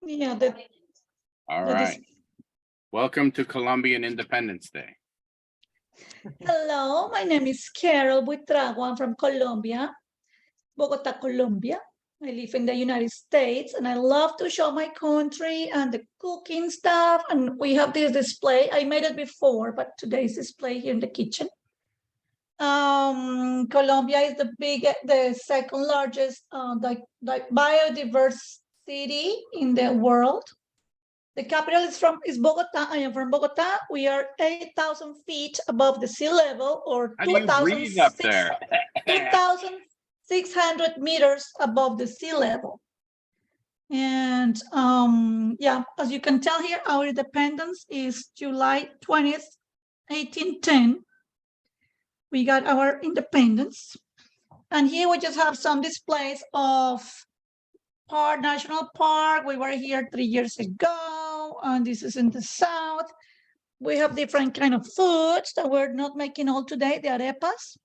Yeah, All the right. Welcome to Colombian Independence Day. Hello, my name is Caroll Buitrago. I'm from Colombia, Bogota, Colombia. I live in the United States and I love to show my country and the cooking stuff. And we have this display. I made it before, but today's display here in the kitchen. Colombia is the second largest biodiverse city in the world. The capital is Bogota. I am from Bogota. We are 8,000 feet above the sea level, or How do you breathe up there? 2,600 meters above the sea level. And yeah, as you can tell here, our independence is July 20th, 1810. We got our independence. And here we just have some displays of National Park. We were here 3 years ago, and this is in the south. We have different kind of foods that we're not making all today, the arepas.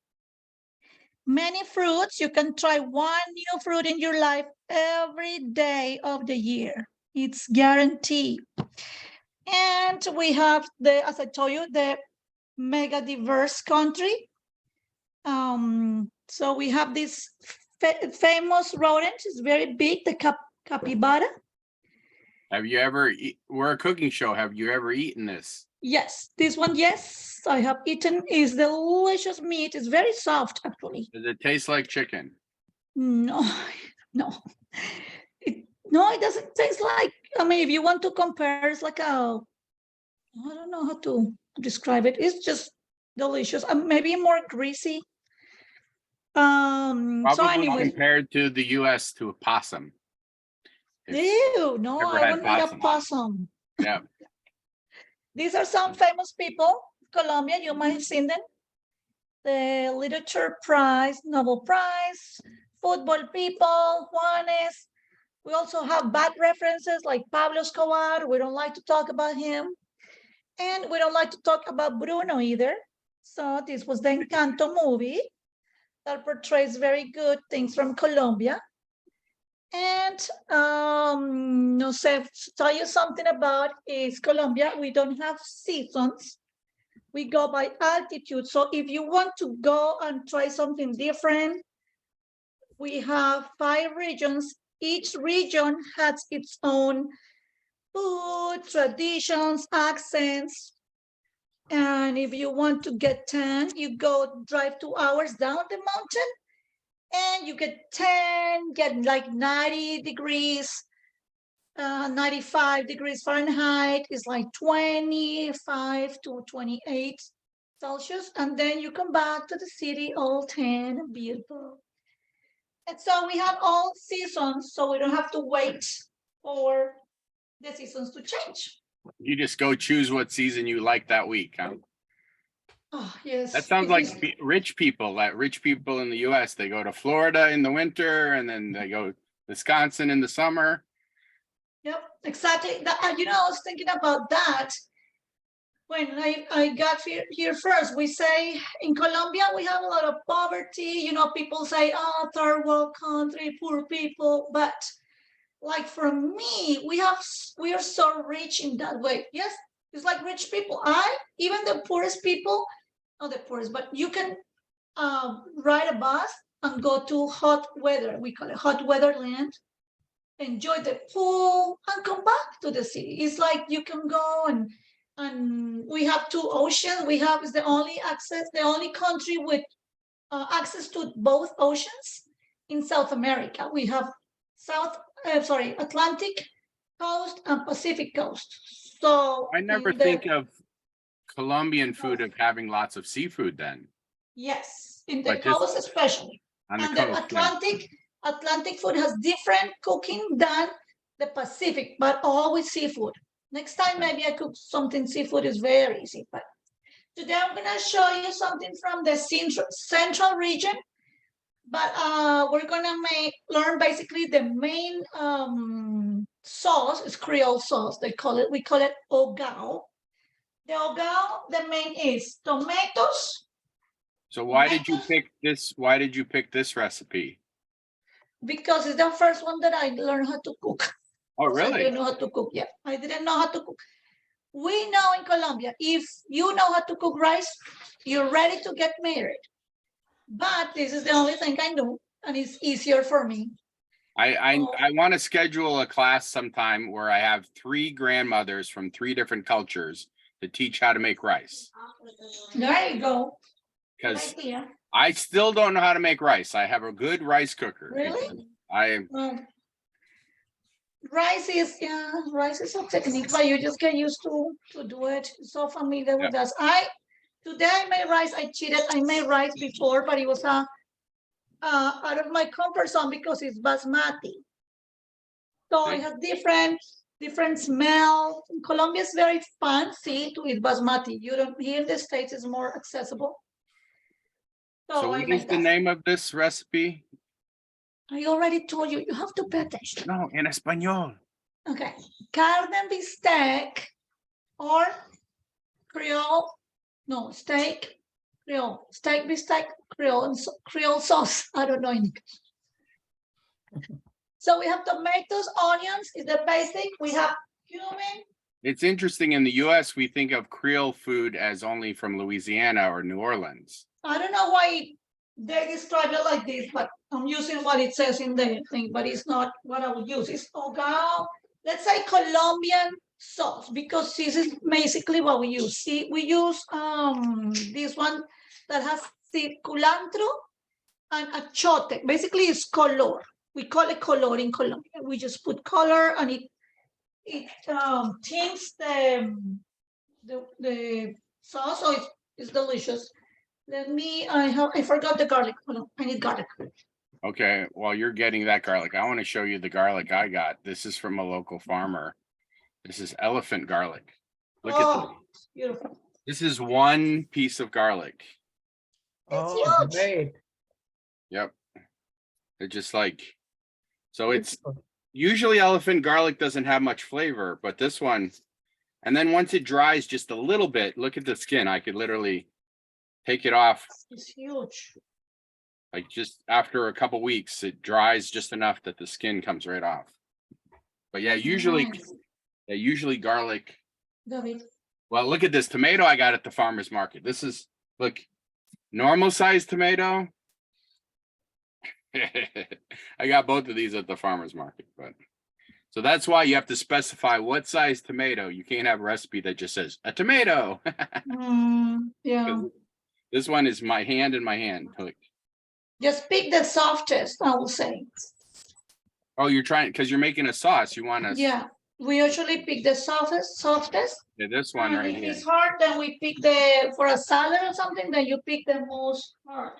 Many fruits. You can try one new fruit in your life every day of the year. It's guaranteed. And we have as I told you, the mega diverse country. So we have this famous rodent. It's very big, the capybara. Have you ever, we're a cooking show. Have you ever eaten this? Yes, this one, yes, I have eaten. Is delicious meat. It's very soft, actually. Does it taste like chicken? No, no. It doesn't taste like, I mean, if you want to compare, it's like I don't know how to describe it. It's just delicious. Maybe more greasy. Probably so anyway, compared to the US to a possum. Ew, no, I wouldn't eat a possum. Yeah. These are some famous people, Colombia, you might have seen them. The Literature Prize, Nobel Prize, football people, Juanes. We also have bad references like Pablo Escobar. We don't like to talk about him. And we don't like to talk about Bruno either. So this was the Encanto movie that portrays very good things from Colombia. And no sé, tell you something about is Colombia. We don't have seasons. We go by altitude. So if you want to go and try something different, we have 5 regions. Each region has its own food, traditions, accents. And if you want to get tan, you go drive 2 hours down the mountain and you get 10, get like 90 degrees, 95 degrees Fahrenheit is like 25 to 28 Celsius. And then you come back to the city all tan and beautiful. And so we have all seasons, so we don't have to wait for the seasons to change. You just go choose what season you like that week, huh? Oh, yes. That sounds like rich people. Like rich people in the US, they go to Florida in the winter and then they go Wisconsin in the summer. Yep, exactly. I was thinking about that when I got here first. We say in Colombia, we have a lot of poverty. People say, oh, third world country, poor people. But like for me, we are so rich in that way. Yes, it's like rich people. Even the poorest people, not the poorest, but you can ride a bus and go to hot weather. We call it hot weather land. Enjoy the pool and come back to the city. It's like you can go and we have 2 oceans. Is the only country with access to both oceans in South America. We have Atlantic coast and Pacific coast. So I never think of Colombian food of having lots of seafood then. Yes, in the coast especially. On the coast, Atlantic food has different cooking than the Pacific, but always seafood. Next time, maybe I cook something seafood is very easy. But today I'm gonna show you something from the central region. But we're gonna learn basically the main sauce is Creole sauce. We call it HOGAO. The HOGAO, the main is tomatoes. So why did you pick this? Why did you pick this recipe? Because it's the first one that I learned how to cook. Oh, because I really? didn't know how to cook. Yeah, I didn't know how to cook. We know in Colombia, if you know how to cook rice, you're ready to get married. But this is the only thing I know, and it's easier for me. I Oh. want to schedule a class sometime where I have 3 grandmothers from 3 different cultures to teach how to make rice. There you go. Good Because idea. I still don't know how to make rice. I have a good rice cooker. Really? Rice is a technique, but you just get used to do it. So familiar with us. Today I made rice. I cheated. I made rice before, but it was out of my comfort zone because it's basmati. So it has different smell. Colombia is very fancy to eat basmati. You don't here in the States it's more accessible. So I what is made the that. name of this recipe? I already told you. You have to pay attention. No, en español. Okay, carne bistec or Creole. No, steak, Creole, steak, bistec, Creole sauce. I don't know in English. So we have tomatoes, onions is the basic. We have cumin. It's interesting, in the US, we think of Creole food as only from Louisiana or New Orleans. I don't know why they describe it like this, but I'm using what it says in the thing, but it's not what I would use. It's HOGAO. Let's say Colombian sauce, because this is basically what we use. See, we use this one that has cilantro and achote. Basically, it's color. We call it color in Colombia. We just put color, and it tints the sauce, so it's delicious. I forgot the garlic. Hold on, I need garlic. Okay, while you're getting that garlic, I want to show you the garlic I got. This is from a local farmer. This is elephant garlic. Look at this. Beautiful. This is 1 piece of garlic. It's huge. Great. Yep. They're just like, so it's usually elephant garlic doesn't have much flavor, but this one, and then once it dries just a little bit, look at the skin. I could literally take it off. It's huge. Like just after a couple weeks, it dries just enough that the skin comes right off. But yeah, usually garlic. David. Well, look at this tomato I got at the farmer's market. This is, look, normal size tomato. I got both of these at the farmer's market, but so that's why you have to specify what size tomato. You can't have a recipe that just says a tomato. Yeah. This one is my hand in my hand. Look. Just pick the softest, I will say. Oh, you're trying because you're making a sauce. You want to? Yeah, we usually pick the softest. Yeah, this one right if here. it's hard, then we pick for a salad or something, then you pick the most hard.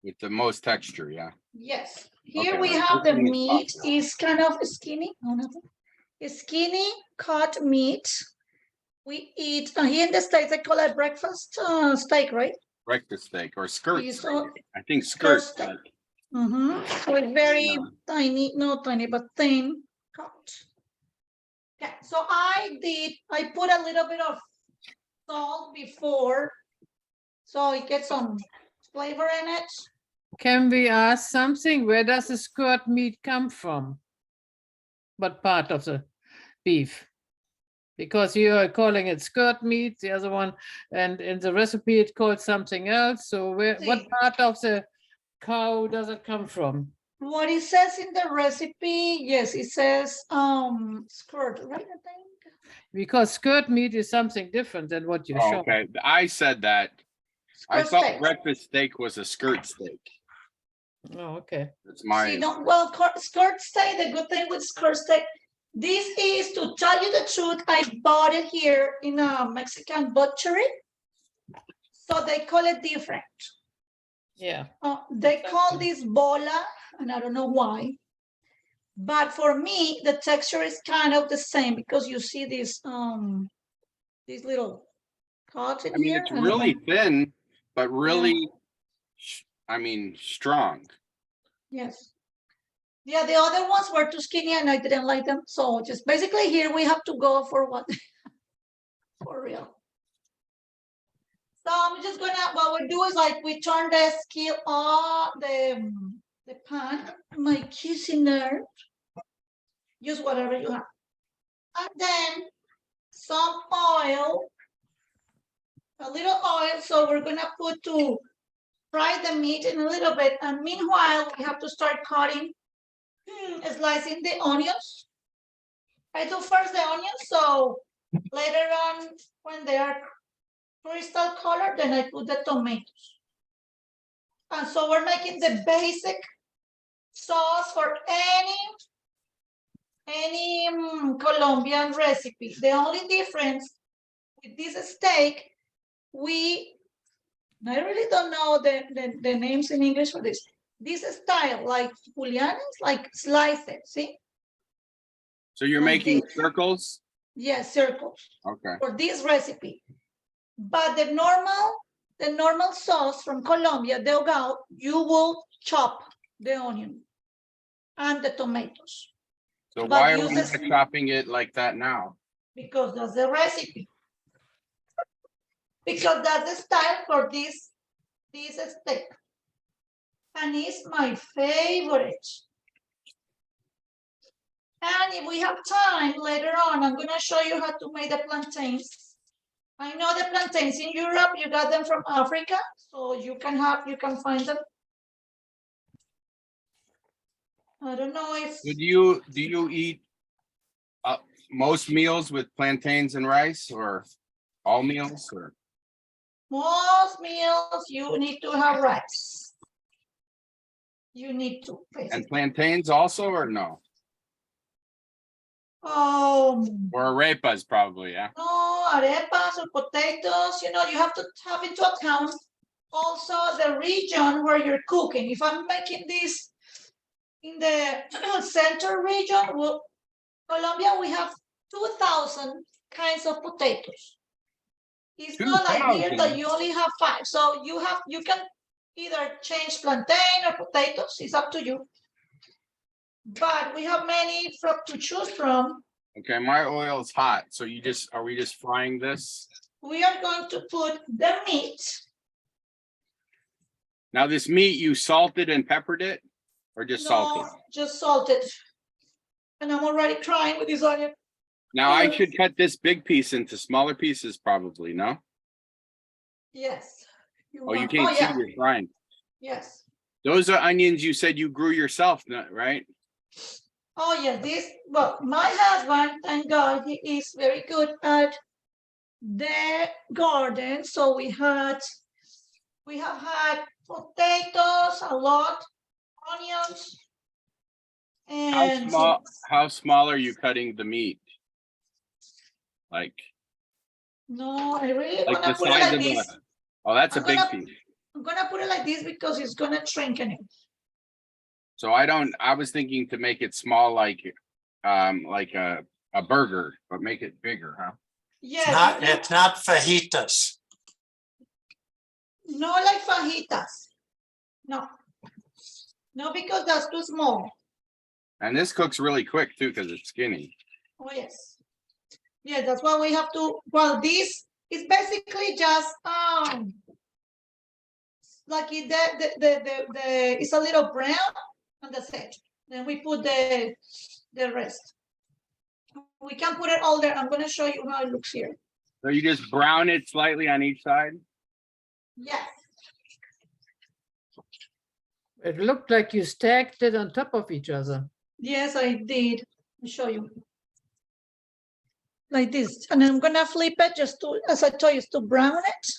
With the most texture, yeah. Yes. Here Okay, we well, have the this thing is meat. soft. Is kind of skinny. Skinny cut meat. We eat here in the States. They call it breakfast steak, right? Breakfast steak or skirt You steak. saw- I think skirt skirt steak. steak. So it's very Yeah. tiny, not tiny, but thin cut. Okay, so I put a little bit of salt before, so it gets some flavor in it. Can we ask something? Where does the skirt meat come from? What part of the beef? Because you are calling it skirt meat, the other one, and in the recipe it called something else. So what See. part of the cow does it come from? What it says in the recipe, yes, it says skirt, right? I think. Because skirt meat is something different than what you Oh, show. okay, I said that. I Skirt thought steak. breakfast steak was a skirt steak. Oh, okay. That's my. See, well, skirt steak, the good thing with skirt steak, this is, to tell you the truth, I bought it here in a Mexican butchery. So they call it different. Yeah. They call this bola, and I don't know why. But for me, the texture is kind of the same because you see these little cuts in here. It's really thin, but really, strong. Yes. Yeah, the other ones were too skinny and I didn't like them. So just basically here we have to go for what for real. So I'm just gonna, what we do is like we turn the skill off the pan. My kissing there. Use whatever you have. And then some oil, a little oil. So we're gonna put to fry the meat in a little bit. And meanwhile, we have to start cutting, slicing the onions. I do first the onions, so later on, when they are crystal color, then I put the tomatoes. And so we're making the basic sauce for any Colombian recipe. The only difference with this steak, I really don't know the names in English for this. This style, like julianas, like slice it, see? So you're Like making this. circles? Yes, circles. Okay. For this recipe. But the normal sauce from Colombia, the HOGAO, you will chop the onion and the tomatoes. So But why are use we this- not chopping it like that now? Because that's the recipe. Because that's the style for this steak. And it's my favorite. And if we have time later on, I'm gonna show you how to make the plantains. I know the plantains in Europe, you got them from Africa, so you can find them. I don't know if Do you eat most meals with plantains and rice, or all meals, or? most meals you need to have rice. You need to. And plantains also, or no? Oh, Or arepas probably, yeah. no, arepas or potatoes, you have to have into account also the region where you're cooking. If I'm making this in the center region, Colombia, we have 2,000 kinds of potatoes. It's not like here 2,000? that you only have 5. So you can either change plantain or potatoes. It's up to you. But we have many to choose from. Okay, my oil is hot, so are we just frying this? We are going to put the meat. Now this meat, you salted and peppered it, or just salted? Just salted. And I'm already crying with this onion. Now I should cut this big piece into smaller pieces probably, no? Yes. Oh, you can't see you're frying. Yes. Those are onions you said you grew yourself, right? Oh, yeah, my husband, thank God, he is very good at the garden. So we have had potatoes, a lot, onions, and How small are you cutting the meat? Like no, I really the want to put it size like of this. oh, that's a big piece. I'm gonna put it like this because it's gonna shrinken it. So I was thinking to make it small, like a burger, but make it bigger, huh? Yeah. It's not fajitas. No, like fajitas. No. No, because that's too small. And this cooks really quick too, because it's skinny. Oh, yes. Yeah, that's why we have to, well, this is basically just like it's a little brown and that's it. Then we put the rest. We can put it all there. I'm gonna show you how it looks here. So you just brown it slightly on each side? Yes. It looked like you stacked it on top of each other. Yes, I did. I'll show you. Like this. And I'm gonna flip it just to, as I told you, to brown it.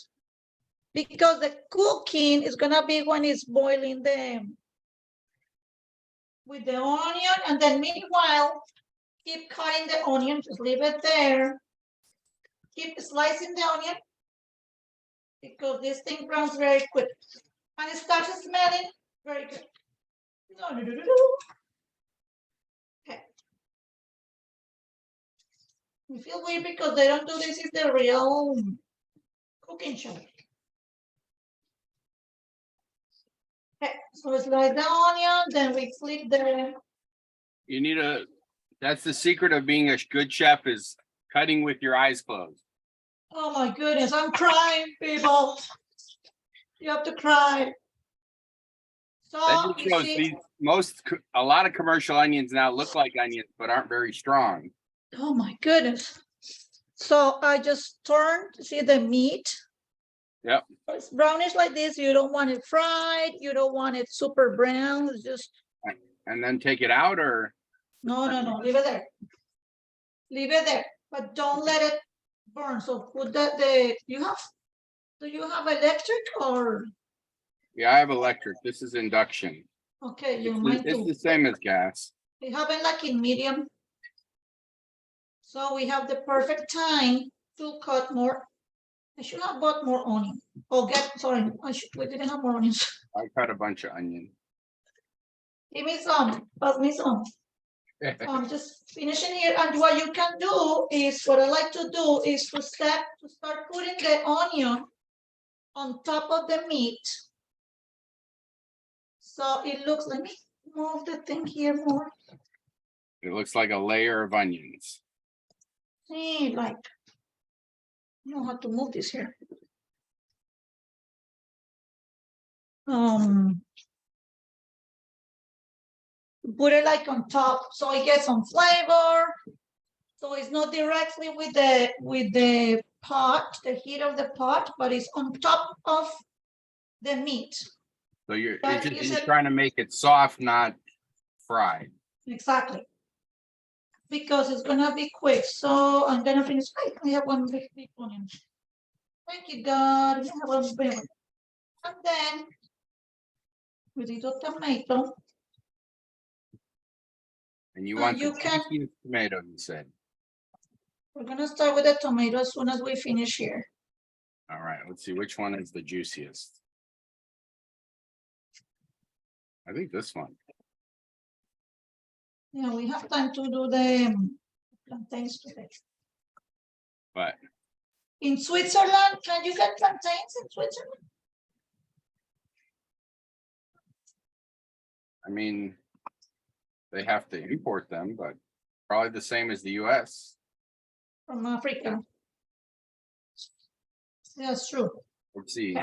Because the cooking is gonna be when it's boiling with the onion, and then meanwhile, keep cutting the onion, just leave it there. Keep slicing the onion because this thing browns very quick. And it starts smelling very good. Okay. I feel weird because they don't do this in the real cooking show. Okay, so it's like the onion, then we flip That's the secret of being a good chef, is cutting with your eyes closed. Oh my goodness, I'm crying, people. You have to cry. So That just you shows see, a lot of commercial onions now look like onions, but aren't very strong. Oh my goodness. So I just turned, see the meat? Yep. It's brownish like this. You don't want it fried. You don't want it super brown. It's just, And then take it out, or no, leave it there. Leave it there, but don't let it burn. So put that, do you have electric or? yeah, I have electric. This is induction. Okay, you It's, might it's do. the same as gas. We have it like in medium. So we have the perfect time to cut more. I should have bought more onion. Oh, sorry, we didn't have more onions. I cut a bunch of onion. Give me some, pass me some. I'm just finishing here. And what you can do is, what I like to do is to start putting the onion on top of the meat. So it looks, let me move the thing here more. It looks like a layer of onions. See, like, I don't know how to move this here. Put it like on top so it gets some flavor. So it's not directly with the pot, the heat of the pot, but it's on top of the meat. So you're That just gives you're it- trying to make it soft, not fried. Exactly. Because it's gonna be quick. So I'm gonna finish. I have one big onion. Thank you, God. I have one big one. And then with little tomato. And you Oh, want you the can- juiciest tomato, you said. We're gonna start with the tomato as soon as we finish here. All right, let's see which one is the juiciest. I think this one. Yeah, we have time to do the plantains today. But In Switzerland, can you get plantains in Switzerland? I mean, they have to import them, but probably the same as the US. From Africa. That's true. Let's see.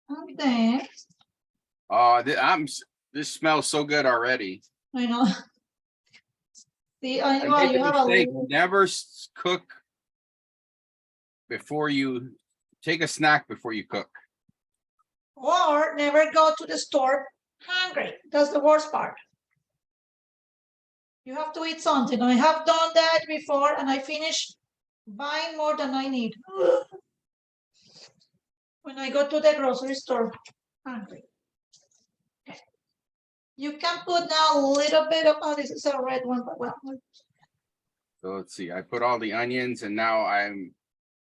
And then, Oh, this smells so good already. I know. See, I well, made you the have a mistake. little, Never cook before you take a snack before you cook. or never go to the store hungry. That's the worst part. You have to eat something. I have done that before and I finished buying more than I need. When I go to the grocery store hungry. Okay. You can put now a little bit of, oh, this is a red one, but well. So let's see. I put all the onions and now I'm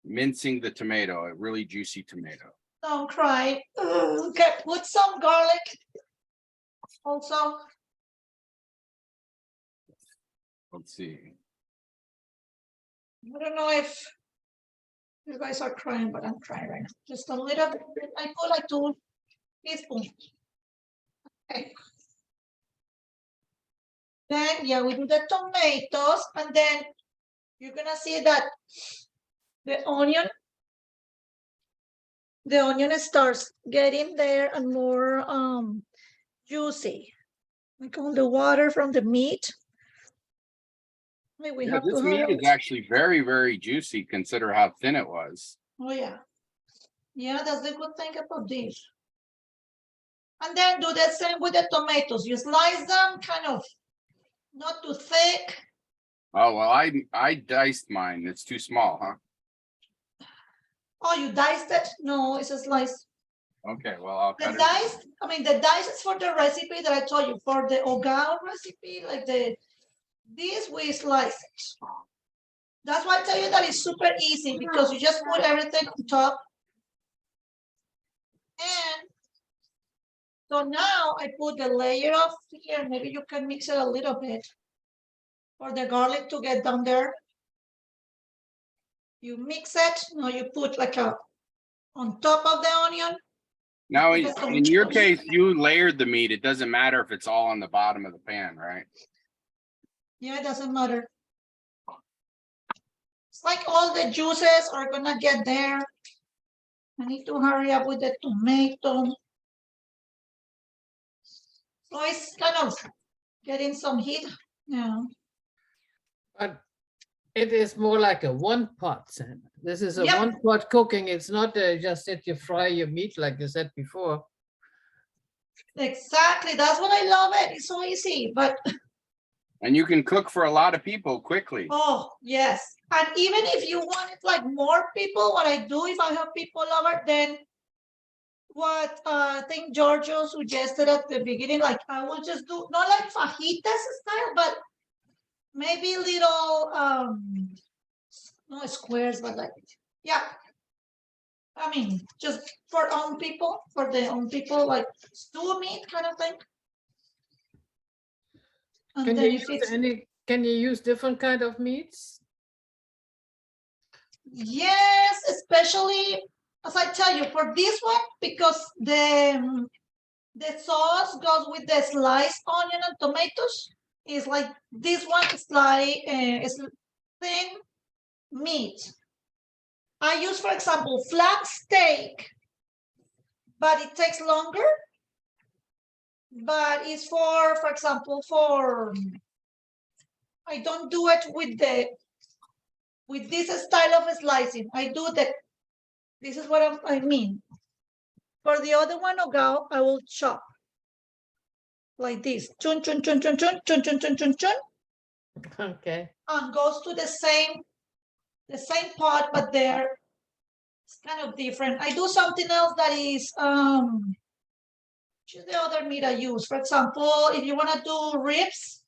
mincing the tomato, a really juicy tomato. Don't cry. Okay, put some garlic. Also, Let's see. I don't know if you guys are crying, but I'm crying right now. Just a little bit. I put like 2 teaspoons. Okay. Then, yeah, we do the tomatoes, and then you're gonna see that the onion starts getting there and more juicy. Like all the water from the meat. We Yeah, have this to meat hurry. is actually very, very juicy. Consider how thin it was. Oh yeah. Yeah, that's the good thing about this. And then do the same with the tomatoes. You slice them kind of not too thick. Oh, well, I diced mine. It's too small, huh? Oh, you diced it? No, it's a slice. Okay, well, I'll The cut it. dice, I mean, the dice is for the recipe that I told you, for the HOGAO recipe, like this we slice it. That's why I tell you that it's super easy because you just put everything on top. And so now I put the layer of here, maybe you can mix it a little bit for the garlic to get down there. You mix it, now you put like on top of the onion. Now, in your case, you layered the meat. It doesn't matter if it's all on the bottom of the pan, right? Yeah, it doesn't matter. It's like all the juices are gonna get there. I need to hurry up with the tomato. So it's kind of getting some heat. Yeah. But it is more like a one pot, Sam. This is a Yep. one pot cooking. It's not just that you fry your meat like you said before. Exactly. That's what I love it. It's so easy. But And you can cook for a lot of people quickly. oh yes. And even if you wanted like more people, what I do if I have people over, then what I think Giorgio suggested at the beginning, like I will just do not like fajitas style, but maybe little no squares, but like yeah. I mean, just for own people, for their own people, like stew meat kind of thing. And Can then you if use it's can you use different kind of meats? yes, especially as I tell you, for this one, because the sauce goes with the sliced onion and tomatoes. It's like this one is like it's thin meat. I use, for example, flat steak, but it takes longer. But it's for example, I don't do it with this style of slicing. I do this is what I mean. For the other one, HOGAO, I will chop like this. Chun, chun, chun, chun, chun, chun, chun, chun, chun, chun. Okay. And goes to the same pot, but there it's kind of different. I do something else that is which is the other meat I use. For example, if you want to do ribs,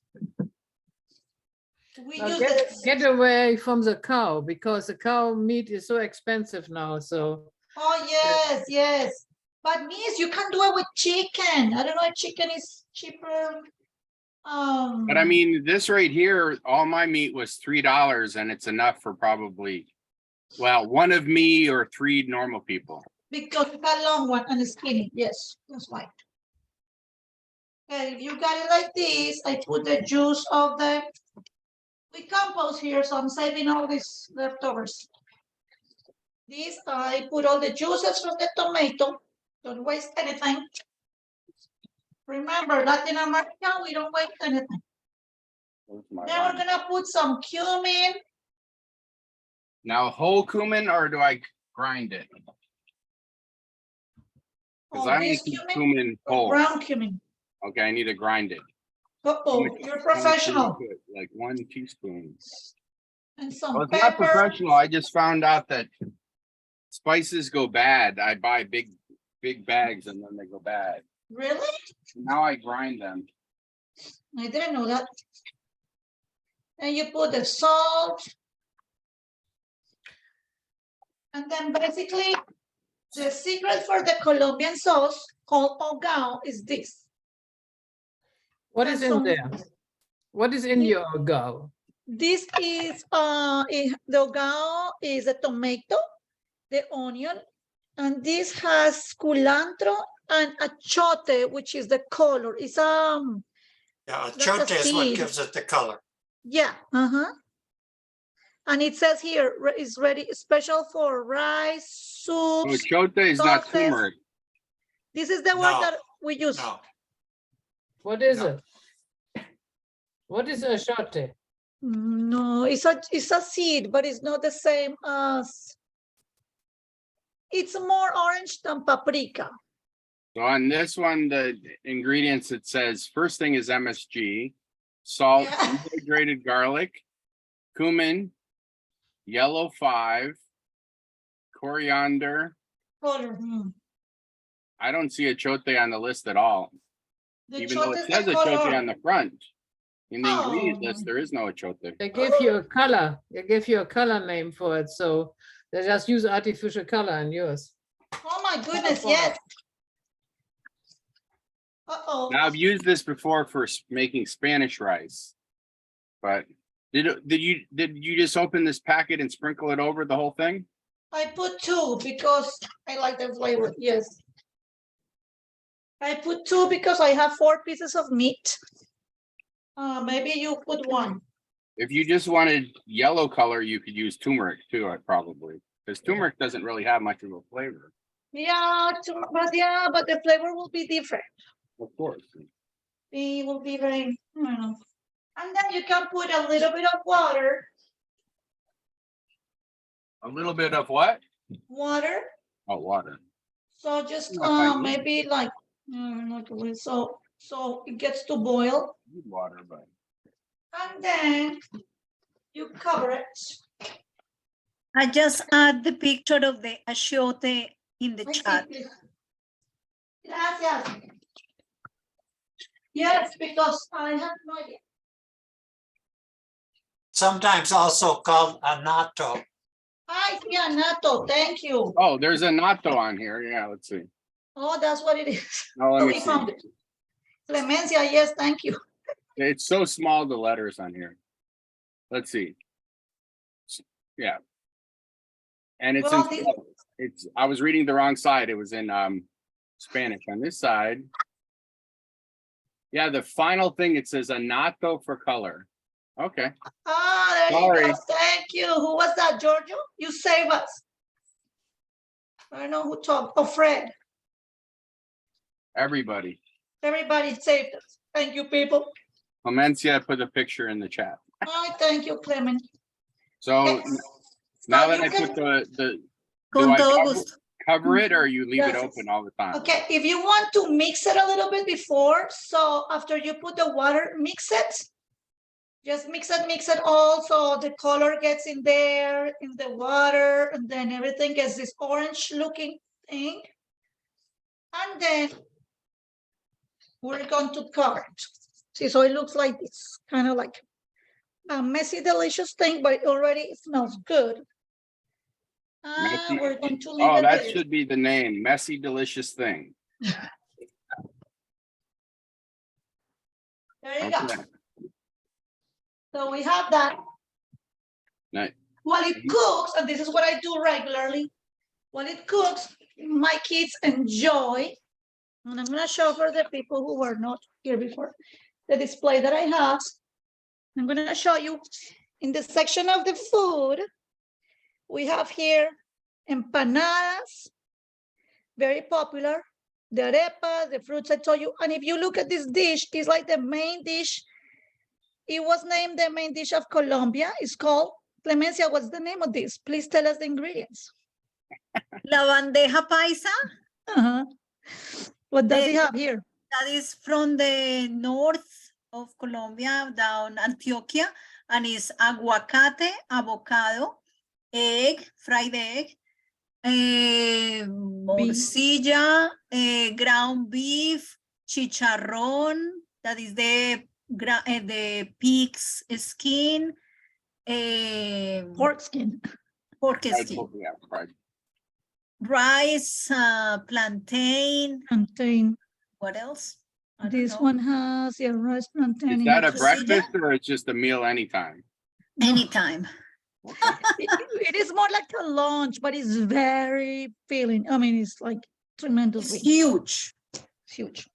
we Now use get away from the cow because the cow meat is so expensive now. So oh yes, yes. But means you can do it with chicken. I don't know if chicken is cheaper. But I mean, this right here, all my meat was $3 and it's enough for probably, well, one of me or 3 normal people. because it's a long one and skinny. Yes, that's right. Okay, if you got it like this, I put the juice of we compost here, so I'm saving all these leftovers. This I put all the juices from the tomato. Don't waste anything. Remember, Latin America, we don't waste anything. Now we're gonna put some cumin. Now, whole cumin or do I grind it? Because Oh, I only this keep cumin, cumin or whole. brown cumin. Okay, I need to grind it. Uh-oh, you're professional. Like 1 teaspoon. And some Well, it's not pepper. professional. I just found out that spices go bad. I buy big bags and then they go bad. Really? Now I grind them. I didn't know that. And you put the salt. And then basically, the secret for the Colombian sauce called HOGAO is this. what is in there? What is in your HOGAO? This is the HOGAO is a tomato, the onion, and this has cilantro and achote, which is the color. It's Yeah, like a achote is what seed. gives it the color. Yeah, and it says here is ready special for rice, Oh, soups. chote is not sauces. turmeric. This is the word No, that we use. No, What is No. it? What is a shorty? No, it's a seed, but it's not the same as. It's more orange than paprika. So on this one, the ingredients, it says first thing is MSG, salt, Yeah. dehydrated garlic, cumin, yellow 5, coriander. Color. I don't see a chote on the list at all, The even though chote it is the says a chote color. on the front. In the ingredient Oh. list, there is no chote. They give you a color. They give you a color name for it. So they just use artificial color in yours. Oh my goodness, Colorful. yes. Uh-oh. Now I've used this before for making Spanish rice, but did you just open this packet and sprinkle it over the whole thing? I put 2 because I like the flavor. Yes. I put 2 because I have 4 pieces of meat. Maybe you put 1. If you just wanted yellow color, you could use turmeric too, probably, because turmeric doesn't really have much of a flavor. Yeah, but the flavor will be different. Of course. It will be very, I don't know. And then you can put a little bit of water. A little bit of what? Water. Oh, water. So just Not by me. maybe like so it gets to boil, Need water, but and then you cover it. I just add the picture of the achiote in the I see, chat. please. Gracias. Yes, because I have no idea. Sometimes also called annatto. I see anato. Thank you. oh, there's a natto on here. Yeah, let's see. Oh, that's what it is. Now let Oh, me we see. found it. Clemencia, yes, thank you. It's so small, the letters on here. Let's see. Yeah. And it's Well, in, it's, I was reading the wrong side. It was in Spanish on this side. Yeah, the final thing, it says annatto for color. Okay. Ah, there Sorry. you go. Thank you. Who was that, Giorgio? You save us. I don't know who talked. Oh, Fred. Everybody. Everybody saved us. Thank you, people. Clemencia put a picture in the chat. I thank you, Clement. So Yes. now So that you I can- put the do Con I todo cover, gusto. cover it or you leave it Yes. open all the time? Okay, if you want to mix it a little bit before, so after you put the water, mix it. Just mix it all so the color gets in there, in the water, and then everything gets this orange looking thing. And then we're going to cover it. See, so it looks like it's kind of like a messy, delicious thing, but it already smells good. Messy- We're going to leave Oh, it that there. should be the name, messy delicious thing. There you go. Okay. So we have that. Nice. While it cooks, and this is what I do regularly, while it cooks, my kids enjoy, and I'm gonna show for the people who were not here before, the display that I have. I'm gonna show you in the section of the food, we have here empanadas, very popular, the arepas, the fruits I told you, and if you look at this dish, it's like the main dish. It was named the main dish of Colombia. It's called, Clemencia, what's the name of this? Please tell us the ingredients. La bandeja paisa, Uh-huh. What does it Eh, have here? that is from the north of Colombia, down Antioquia, and is aguacate, avocado, egg, fried egg, morcilla, ground beef, chicharrón, that is the pig's skin, Pork skin. pork Fried skin, pork, yeah, fried. rice, plantain, Plantain. what else? I don't This know. one has a rice plantain. Is in that it a too. breakfast or it's just a meal anytime? Anytime. It is more like a lunch, but it's very filling. I mean, it's like It's tremendously huge. huge.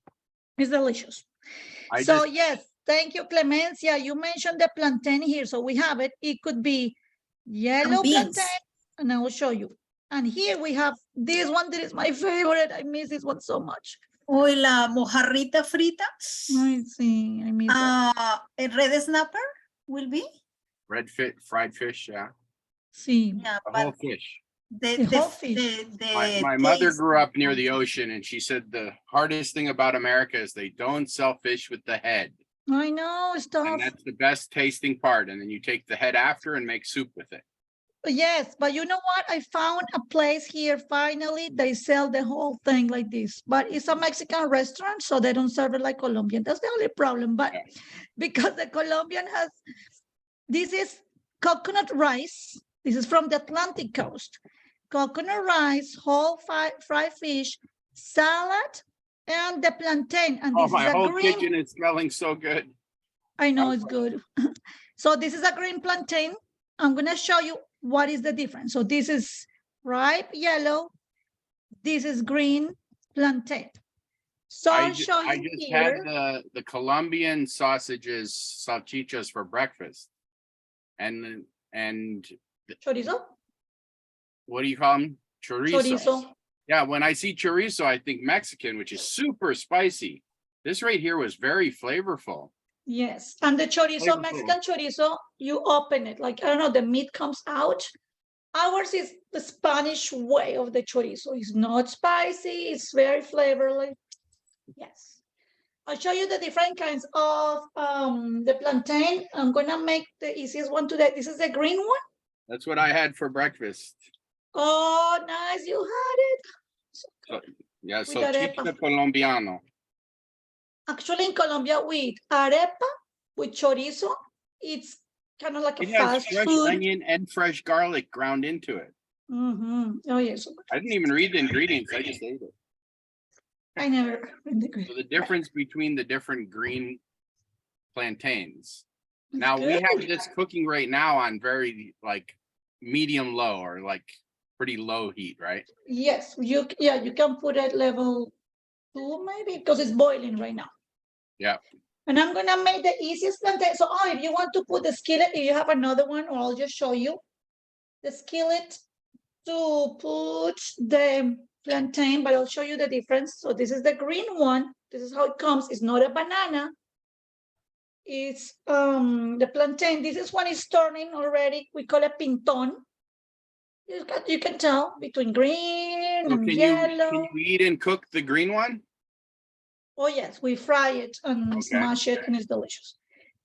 It's delicious. I So just, yes, thank you, Clemencia. You mentioned the plantain here, so we have it. It could be yellow beans. plantain, and I will show you. And here we have this one that is my favorite. I miss this one so much. Hoy la mojarrita frita. I see. I miss that. A red snapper will be. fried fish, yeah, See, Yeah, the but whole fish. the whole fish. My mother taste- grew up near the ocean and she said the hardest thing about America is they don't sell fish with the head. I know it's tough. And that's the best tasting part. And then you take the head after and make soup with it. Yes, but you know what? I found a place here finally. They sell the whole thing like this, but it's a Mexican restaurant, so they don't serve it like Colombian. That's the only problem. But Yeah. because the Colombian has, this is coconut rice. This is from the Atlantic coast. Coconut rice, whole fried fish, salad, and the plantain. And Oh, this my is a whole green. kitchen is smelling so good. I know Oh, it's good. So this is a green plantain. I'm gonna show you what is the difference. So this is ripe yellow. This is green plantain. So I I'll show I you just had here. the Colombian sausages, salchichas for breakfast. And Chorizo. what do you call them? Chorizo. Chorizo. Yeah, when I see chorizo, I think Mexican, which is super spicy. This right here was very flavorful. Yes, and the chorizo, Flavorful. Mexican chorizo, you open it, like, I don't know, the meat comes out. Ours is the Spanish way of the chorizo. It's not spicy, it's very flavorful. Yes. I'll show you the different kinds of the plantain. I'm gonna make the easiest one today. This is the green one. That's what I had for breakfast. Oh, nice, you had it. So, yeah, With so arepa. chicha colombiano. Actually, in Colombia, with arepa, with chorizo, it's kind of like a It has fast fresh food. onion and fresh garlic ground into it. Oh, yes. I didn't even read the ingredients. I just ate it. I never. So the difference between the different green plantains. Now we Good. have this cooking right now on very like medium low or like pretty low heat, right? Yes, you can put it level 2 maybe because it's boiling right now. Yeah. And I'm gonna make the easiest plantain. So if you want to put the skillet, if you have another one, or I'll just show you the skillet to put the plantain, but I'll show you the difference. So this is the green one. This is how it comes. It's not a banana. It's the plantain. This is one is turning already. We call it pinton. You can tell between green So and can yellow. you eat and cook the green one? Oh yes, we fry it and Okay. smash it, and it's delicious.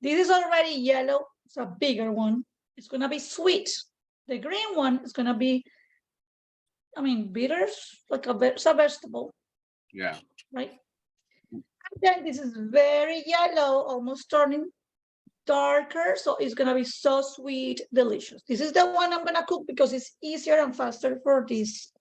This is already yellow. It's a bigger one. It's gonna be sweet. The green one is gonna be, I mean, bitters, like it's a vegetable, Yeah. right? And then this is very yellow, almost turning darker. So it's gonna be so sweet, delicious. This is the one I'm gonna cook because it's easier and faster for this.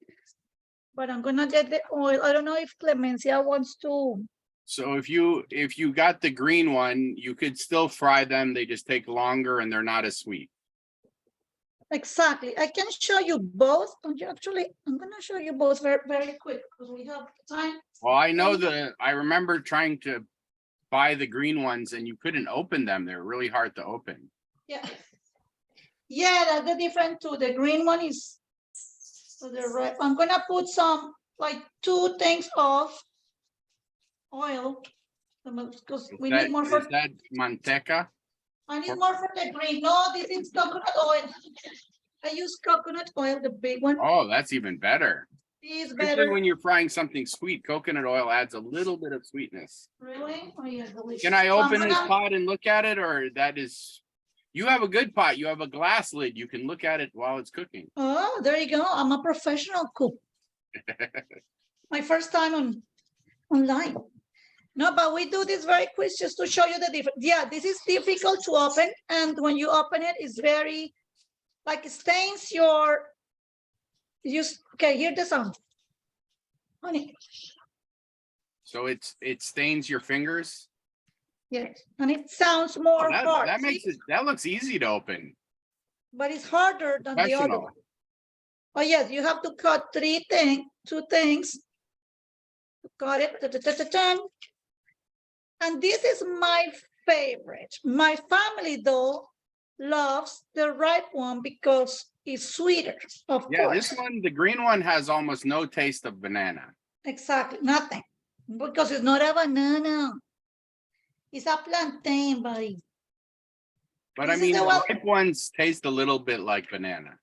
But I'm gonna get the oil. I don't know if Clemencia wants to. So if you got the green one, you could still fry them. They just take longer and they're not as sweet. Exactly. I can show you both. Actually, I'm gonna show you both very, very quick because we have time. Well, I remember trying to buy the green ones and you couldn't open them. They're really hard to open. Yeah. Yeah, that's the difference too. The green one is to the right. I'm gonna put some like 2 things of oil because we need more for. Is that manteca? I need more for the green. No, this is coconut oil. I use coconut oil, the big one. Oh, that's even better. Is Especially better. when you're frying something sweet, coconut oil adds a little bit of sweetness. Really? Oh yeah, delicious. Can I So I'm open this gonna- pot and look at it, or that is? You have a good pot. You have a glass lid. You can look at it while it's cooking. Oh, there you go. I'm a professional cook. My first time online. No, but we do this very quick just to show you the difference. Yeah, this is difficult to open. And when you open it, it's very, like it stains your, okay, hear the sound. Honey, So it stains your fingers. yes, and it sounds Oh, more hard. that makes see? it. That looks easy to open. But it's harder than the other Professional. one. Oh yes, you have to cut 2 things. Got it. Ta-ta-ta-ta-ta. And this is my favorite. My family though loves the ripe one because it's sweeter, of Yeah, course. this one, the green one, has almost no taste of banana. Exactly, nothing. Because it's not a banana. It's a plantain, buddy. But This I is mean, the the one- ripe ones taste a little bit like banana.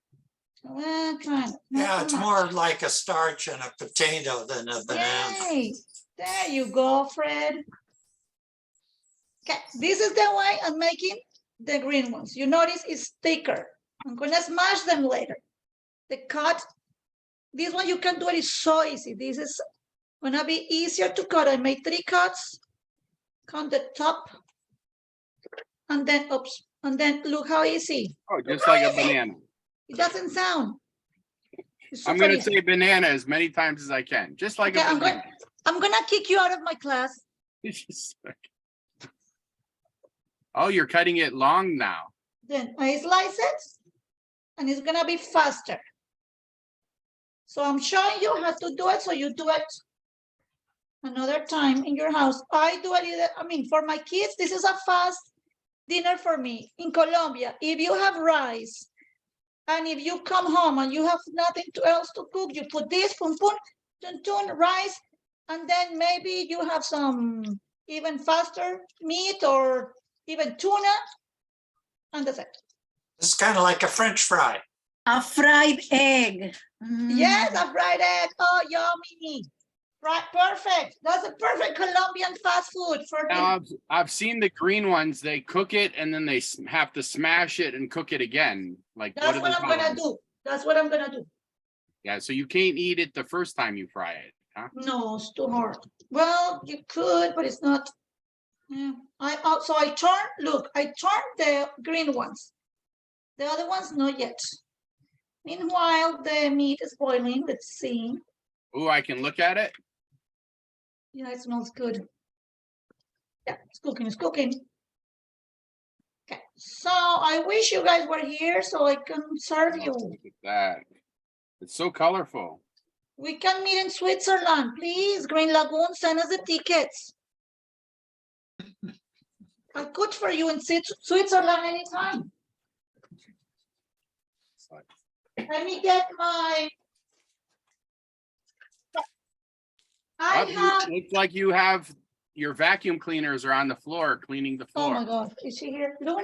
Well, kind of. not Yeah, too it's much. more like a starch and a potato than a banana. Yay. There you go, Fred. Okay, this is the way I'm making the green ones. You notice it's thicker. I'm gonna smash them later. The cut, this one you can do it, is so easy. This is gonna be easier to cut. I made 3 cuts. Cut the top. And then, oops, and then look how easy. Oh, just like a banana. It doesn't sound. It's I'm super gonna easy. say banana as many times as I can, just like Okay, a banana. I'm gonna kick you out of my class. Oh, you're cutting it long now. Then I slice it and it's gonna be faster. So I'm showing you how to do it, so you do it another time in your house. I do it, I mean, for my kids, this is a fast dinner for me. In Colombia, if you have rice and if you come home and you have nothing else to cook, you put this, pun, rice, and then maybe you have some even faster, meat or even tuna, and that's it. It's kind of like a French fry. A fried egg. Yes, a fried egg. Oh, yummy. Right, perfect. That's a perfect Colombian fast food for Now, dinner. I've seen the green ones. They cook it and then they have to smash it and cook it again. Like That's do what they I'm call gonna them? do. That's what I'm gonna do. Yeah, so you can't eat it the first time you fry it, huh? No, it's too hard. Well, you could, but it's not. Yeah. So I turned the green ones. The other ones, not yet. Meanwhile, the meat is boiling. Let's see. Oh, I can look at it. Yeah, it smells good. Yeah, it's cooking, it's cooking. Okay, so I wish you guys were here so I can serve you. Look at that. It's so colorful. We can meet in Switzerland, please. Green Lagoon, send us the tickets. I cook for you in Switzerland anytime. Let me get my. Looks like you have your vacuum cleaners are on the floor cleaning the Oh floor. my God, is she here? Luna,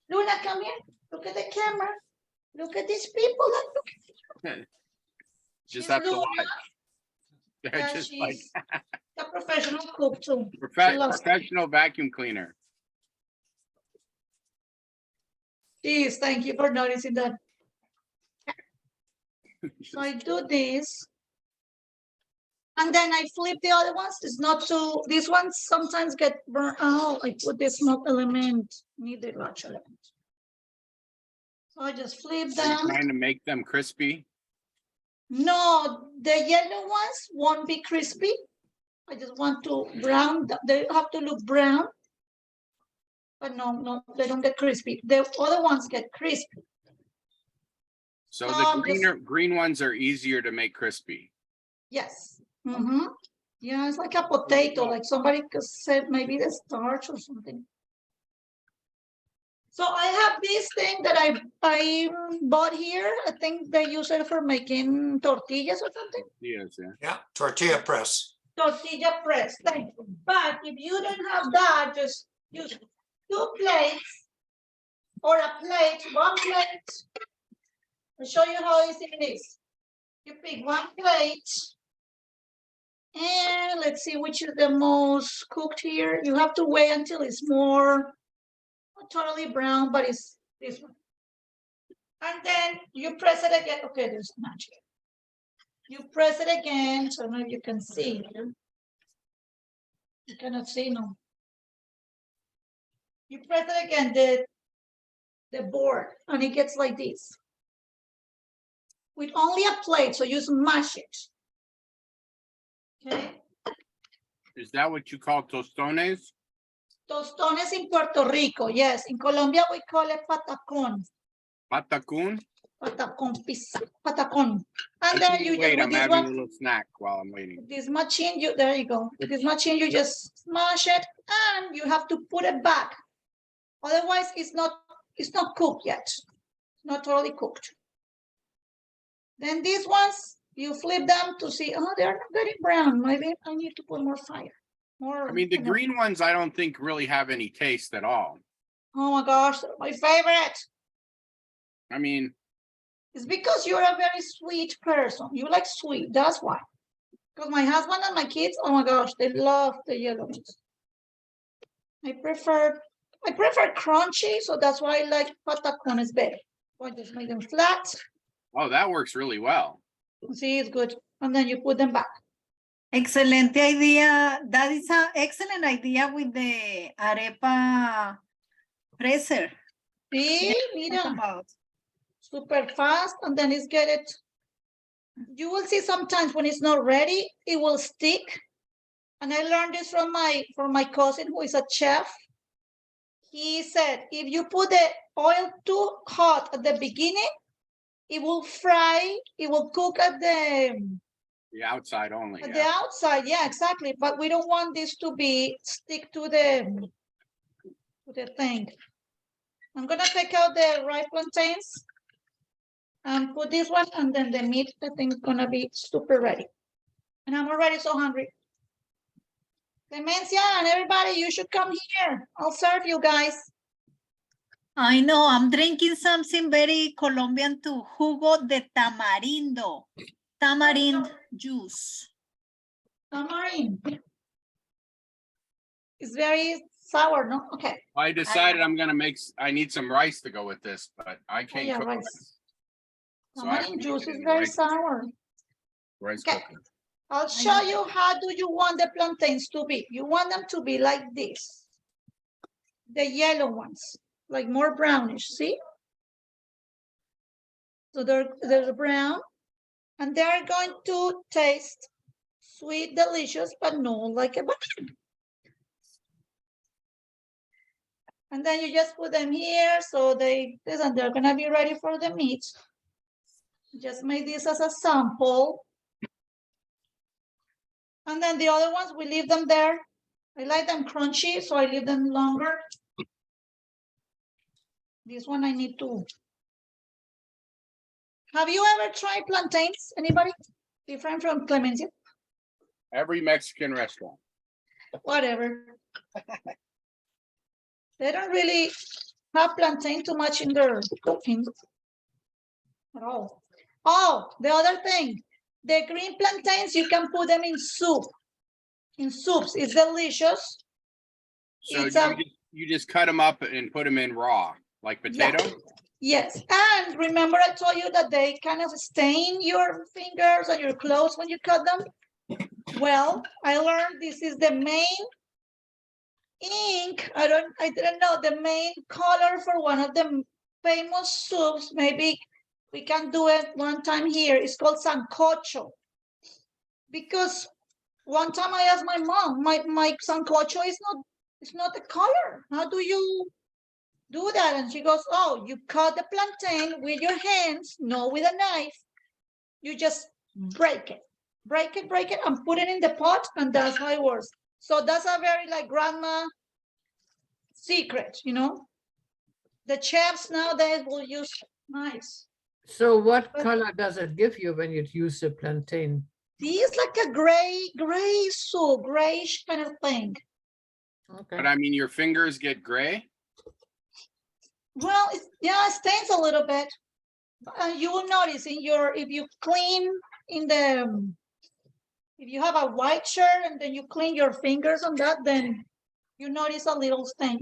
Luna, come here. Look at the camera. Look at these people. Look. Just She's have to Luna. watch. They're Yeah, just like she's a professional cook too. She loves it. professional vacuum cleaner. Jeez, thank you for noticing that. So I do this. And then I flip the other ones. It's not too, these ones sometimes get burnt out. I put the smoke element, need the large element. So I just flip Are you them. trying to make them crispy? No, the yellow ones won't be crispy. I just want to brown. They have to look brown. But no, they don't get crispy. The other ones get crispy. So the green ones are easier to make crispy. Yes. Mm-hmm. Yeah, it's like a potato, like somebody said maybe the starch or something. So I have this thing that I bought here. I think they use it for making tortillas or something. Yes, yeah. Yeah, tortilla press. Tortilla press, thank you. But if you don't have that, just use 2 plates or a plate, 1 plate. I'll show you how easy it is. You pick 1 plate. And let's see which is the most cooked here. You have to wait until it's more not totally brown, but it's this one. And then you press it again. Okay, there's magic. You press it again. So now you can see. You cannot see, no. You press it again, the board, and it gets like this. With only a plate, so you smash it. Okay. Is that what you call tostones? Tostones in Puerto Rico, yes. In Colombia, we call it patacón. Patacón? Patacón. And then you wait, just, I'm with this having a one, little snack while I'm waiting. this machine, there you go. With this machine, you just smash it, and you have to put it back. Otherwise, it's not cooked yet. It's not totally cooked. Then these ones, you flip them to see, oh, they're not getting brown. Maybe I need to put more fire. More. I mean, the green ones, I don't think really have any taste at all. Oh my gosh, they're my favorite. I mean, it's because you're a very sweet person. You like sweet, that's why. Because my husband and my kids, oh my gosh, they love the yellow ones. I prefer crunchy, so that's why I like patacones better. So I just make them flat. oh, that works really well. See, it's good. And then you put them back. Excelente idea. That is an excellent idea with the arepa presser. See, mira, super fast, and then it's get it. You will see sometimes when it's not ready, it will stick. And I learned this from my cousin who is a chef. He said, if you put the oil too hot at the beginning, it will fry, it will cook at the outside only. the outside, yeah, exactly. But we don't want this to be stick to the thing. I'm gonna take out the ripe plantains and put this one, and then the meat, I think, is gonna be super ready. And I'm already so hungry. Clemencia and everybody, you should come here. I'll serve you guys. I know, I'm drinking something very Colombian too. Jugo de tamarindo. Tamarind juice. Tamarind. It's very sour, no? Okay. I decided I'm gonna I need some rice to go with this, but I can't yeah, cook rice. rice. So I have to Tamarind make juice it is in very rice- sour. Rice Okay. cooker. I'll show you how do you want the plantains to be. You want them to be like this. The yellow ones, like more brownish, see? So they're brown, and they're going to taste sweet, delicious, but no like a banana. And then you just put them here, so they're gonna be ready for the meat. Just make this as a sample. And then the other ones, we leave them there. I like them crunchy, so I leave them longer. This one I need to. Have you ever tried plantains? Anybody? Different from clemencia? Every Mexican restaurant. Whatever. They don't really have plantain too much in their cooking at all. Oh, the other thing, the green plantains, you can put them in soup. In soups, it's delicious. So It's you just cut them up and put them in raw, like Yeah. potato? Yes, and remember I told you that they kind of stain your fingers and your clothes when you cut them? Well, I learned this is the main ink. I didn't know the main color for one of the famous soups. Maybe we can do it one time here. It's called sancocho. Because one time I asked my mom, my sancocho is not a color. How do you do that? And she goes, oh, you cut the plantain with your hands, not with a knife. You just break it, and put it in the pot, and that's how it works. So that's a very like grandma secret, you know. The chefs nowadays will use knives. So what But- color does it give you when you use the plantain? This is like a gray soup, grayish kind of thing. Okay. But I mean, your fingers get gray? Well, it stains a little bit. You will notice if you clean if you have a white shirt and then you clean your fingers on that, then you notice a little stain.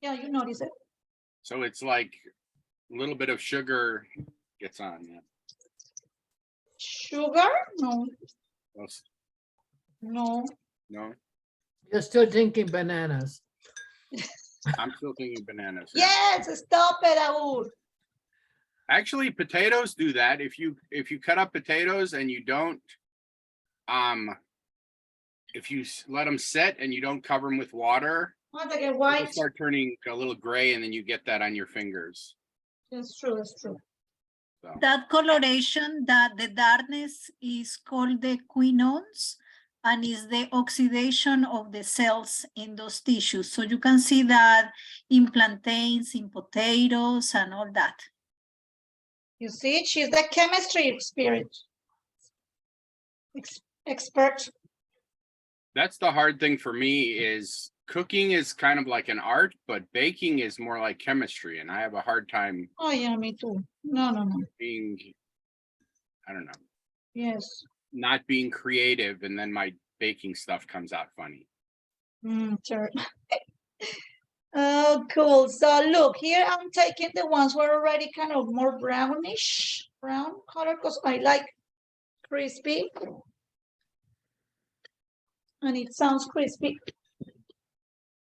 You notice it. So it's like a little bit of sugar gets on. Yeah. Sugar? No, Those- no. No, You're still thinking bananas. I'm still thinking bananas. Yes, stop it, Aur. Actually, potatoes do that. If you cut up potatoes and you don't, if you let them sit and you don't cover them with water, Want to get they'll white? start turning a little gray, and then you get that on your fingers. That's true, that's true. So That coloration, that the darkness is called the quinones, and is the oxidation of the cells in those tissues. So you can see that in plantains, in potatoes, and all that. You see, she's the chemistry expert. that's the hard thing for me is cooking is kind of like an art, but baking is more like chemistry, and I have a hard time Oh yeah, me too. No. being, I don't know, Yes. not being creative, and then my baking stuff comes out funny. Sure. Oh, cool. So look, here I'm taking the ones who are already kind of more brownish, brown color, because I like crispy. And it sounds crispy.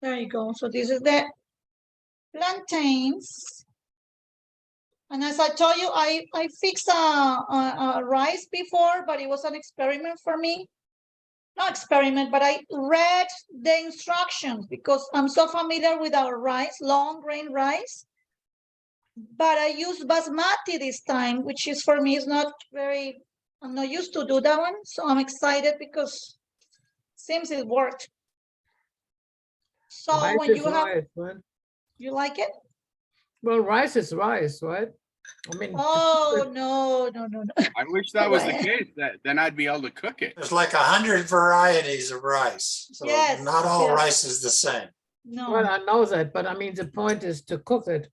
There you go. So this is the plantains. And as I told you, I fixed a rice before, but it was an experiment for me. Not experiment, but I read the instructions because I'm so familiar with our rice, long grain rice. But I used basmati this time, which is for me is not very, I'm not used to do that one. So I'm excited because seems it worked. So Rice when is you have, rice, right? you like it? Well, rice is rice, right? I mean, Oh, no. I wish that was the Well. case, that then I'd be able to cook it. There's like 100 varieties of rice. So Yes, not all yeah. rice is the same. well, No, I know that, but I mean, the point is to cook it.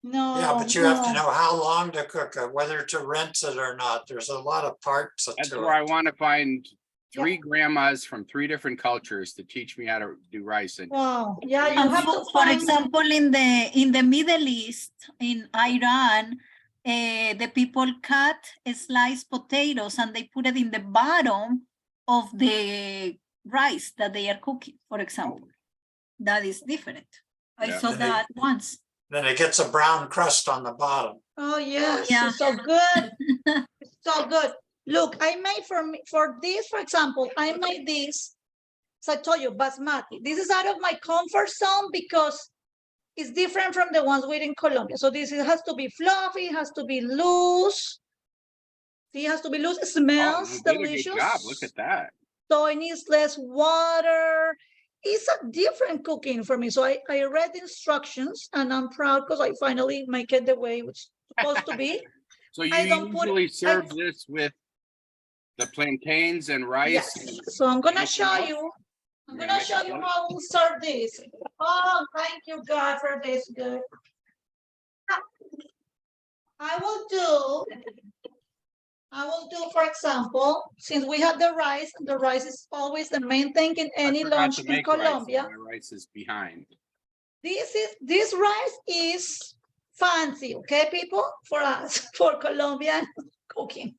no. Yeah, but you have to no. know how long to cook it, whether to rinse it or not. There's a lot of parts That's to where I it. want to find 3 grandmas from 3 different cultures to teach me how to do rice. And Wow, yeah, you And have to for find. example, in the Middle East, in Iran, the people cut sliced potatoes and they put it in the bottom of the rice that they are cooking, for example. That is different. I Yeah. saw that once. Then it gets a brown crust on the bottom. Oh, yes, Yeah. it's so good. It's so good. Look, I made for this, for example, I made this, so I told you, basmati. This is out of my comfort zone because it's different from the ones we eat in Colombia. So this it has to be fluffy, it has to be loose. See, it has to be loose. It oh, smells you did a delicious. good job. Look at that. So it needs less water. It's a different cooking for me. So I read the instructions and I'm proud because I finally make it the way it's supposed to be. So you I don't put- usually I- serve this with the plantains and rice? Yes. So I'm gonna Anything show else? you. I'm You're gonna gonna show make you it how we'll serve this. Oh, thank you, God, for this good. I will do, for example, since we have the rice is always the main thing in I any forgot lunch to in make rice, so Colombia. my rice is behind. This rice is fancy, okay, people, for us, for Colombian cooking.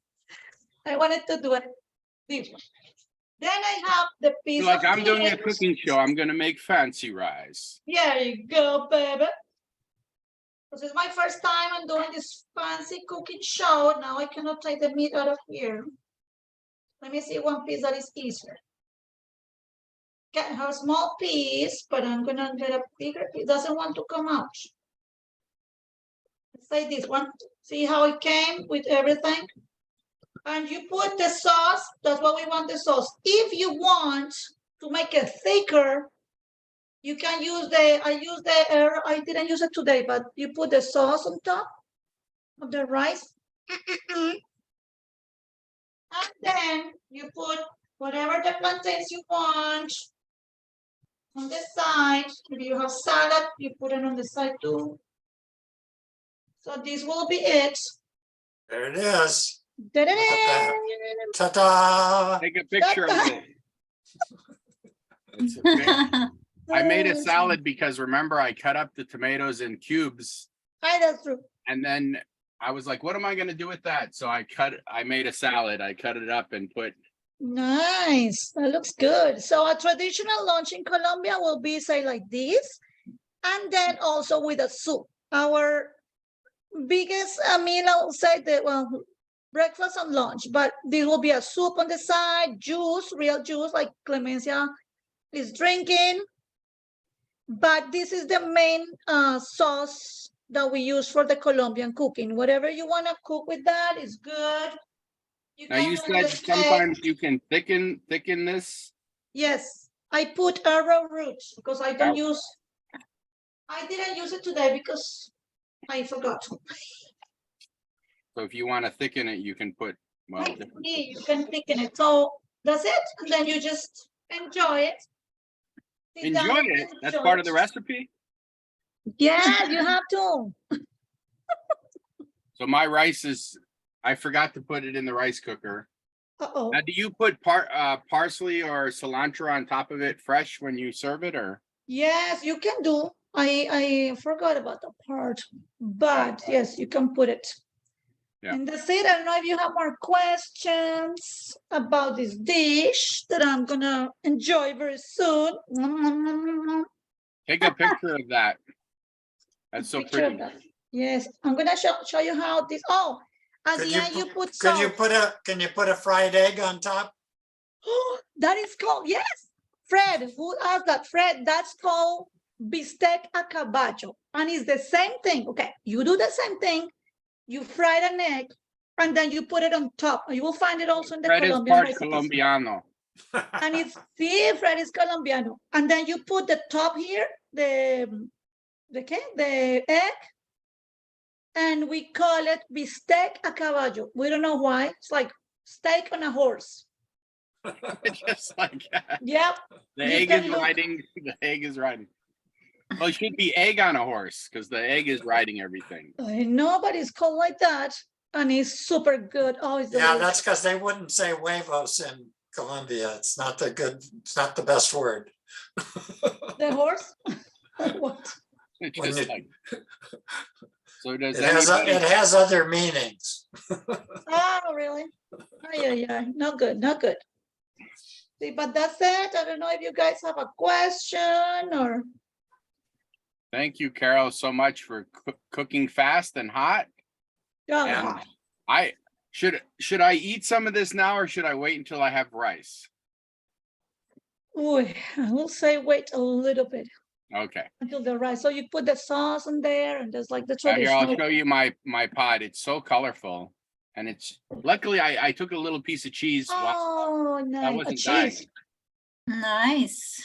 I wanted to do it this one. Then I have the piece Like of I'm doing a chicken. cooking show, I'm gonna make fancy rice. There you go, baby. This is my first time I'm doing this fancy cooking show. Now I cannot take the meat out of here. Let me see one piece that is easier. Get her small piece, but I'm gonna get a bigger piece. Doesn't want to come out. Let's say this one. See how it came with everything? And you put the sauce. That's what we want, the sauce. If you want to make it thicker, you can use I didn't use it today, but you put the sauce on top of the rice. And then you put whatever the plantains you want on the side. If you have salad, you put it on the side too. So this will be it. There it is. Da-da-da. Ta-da! Take a picture of it. That's okay. I made a salad because remember I cut up the tomatoes in cubes Hi, that's true. and then I was like, what am I gonna do with that? So I made a salad. I cut it up and put. Nice. That looks good. So a traditional lunch in Colombia will be say like this, and then also with a soup. Our biggest meal, I'll say that breakfast and lunch, but this will be a soup on the side, juice, real juice like Clemencia is drinking. But this is the main sauce that we use for the Colombian cooking. Whatever you want to cook with that is good. Now you can do said the steak. sometimes you can thicken this. Yes, I put arrowroot because I don't Oh. use. I didn't use it today because I forgot. So if you want to thicken it, you can put different. You can thicken it. So that's it. And then you just enjoy it. Sit down Enjoy and it. That's enjoy part of it. the recipe. Yeah, you have to. So my rice is, I forgot to put it in the rice cooker. Uh-oh. Now, do you put parsley or cilantro on top of it fresh when you serve it, or? Yes, you can do. I forgot about the part, but yes, you can put it. Yeah. And that's it. I don't know if you have more questions about this dish that I'm gonna enjoy very soon. Take a picture of that. That's so Picture of pretty. that. Yes, I'm gonna show you how this. Oh, at Could the you end you put Could you salt. can you put a fried egg on top? That is called, yes, Fred. Who asked that? Fred. That's called bistec a caballo, and it's the same thing. Okay, you do the same thing. You fry an egg, and then you put it on top. You will find it also in the Fred is Colombian part recipes. Colombiano. And it's Fred is Colombiano. And then you put the top here, the egg, and we call it bistec a caballo. We don't know why. It's like steak on a horse. Just like that. Yep. The You egg can is look- riding. The egg is riding. Well, it should be egg on a horse because the egg is riding everything. I know, but it's called like that, and it's super good. Oh, it's Yeah, delicious. that's because they wouldn't say huevos in Colombia. It's not the best word. The horse. What? It's When just you- like. So does It anybody? has other meanings. Oh, really? Oh, yeah. Not good. Not good. See, but that's it. I don't know if you guys have a question or. Thank you, Carol, so much for cooking fast and hot. Oh, And I should I eat some of this now or should I wait until I have rice? Ooh, I will say wait a little bit Okay. until the rice. So you put the sauce in there and just like the Here, I'll traditional. show you my pot. It's so colorful. And it's luckily I took a little piece of cheese. Oh, nice. A wasn't dying. cheese. Nice.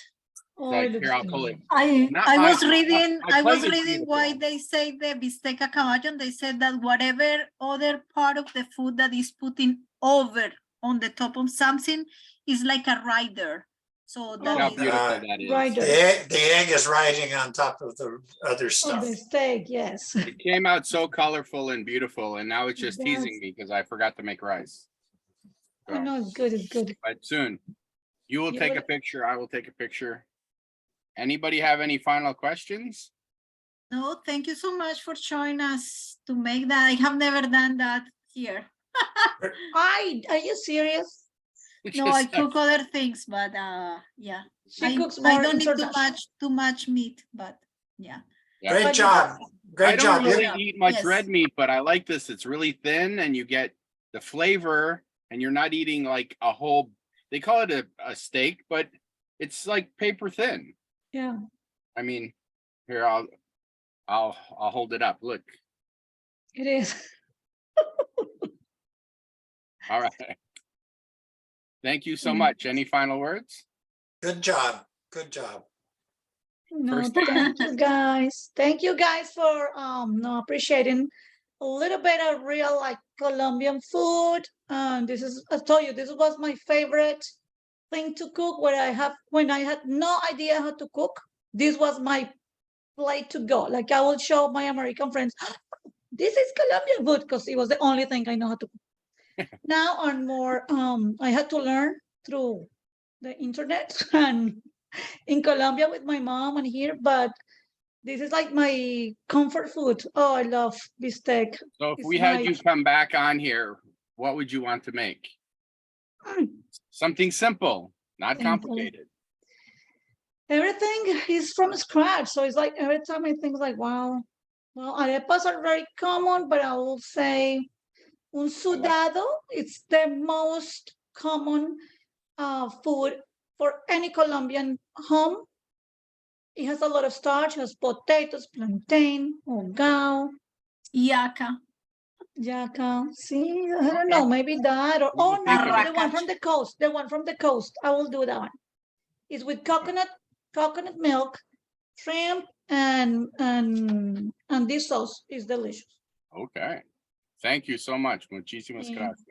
Oh, Like, it looks here, I'll pull it. good. Not I my- was reading, my I was plate is reading why beautiful. they say the bistec a caballo, and they said that whatever other part of the food that is putting over on the top of something is like a rider. So Look that how is, beautiful that is. Right. The egg is riding on top of the other Oh, stuff. the steak, yes. It came out so colorful and beautiful, and now it's just Yes. teasing me because I forgot to make rice. I So, know it's good. It's good. but soon, you will You take will- a picture. I will take a picture. Anybody have any final questions? no, thank you so much for showing us to make that. I have never done that here. Are you serious? No, I cook other things, but yeah. She cooks I more don't need international. too much meat, but yeah. Yeah. Great But- job. I Great don't job. really Yeah. eat much Yes. red meat, but I like this. It's really thin and you get the flavor and you're not eating like a whole, they call it a steak, but it's like paper thin. Yeah. I mean, here, I'll hold it up. Look. It is. All right. Thank you so Mm. much. Any final words? Good job. Good job. No, First thing- thank you guys. Thank you guys for no appreciating a little bit of real like Colombian food. This is, I told you, this was my favorite thing to cook when I had no idea how to cook. This was my plate to go. Like I will show my American friends, this is Colombian food because it was the only thing I know how to cook. Now on more, I had to learn through the internet and in Colombia with my mom and here, but this is like my comfort food. Oh, I love bistec. So if It's we had you nice. come back on here, what would you want to make? Something simple, not Simple. complicated. Everything is from scratch. So it's like every time I think like, wow, well, arepas are very common, but I will say un sudado, it's the most common food for any Colombian home. It has a lot of starch, it has potatoes, plantain, HOGAO, Yaca. yaca. See, I don't know, maybe that or We will oh think no, of the it. one from the coast. The one from the coast. I will do that one. It's with coconut milk, shrimp, and this sauce is delicious. Okay. Thank you so much. Muchísimas Yeah. gracias.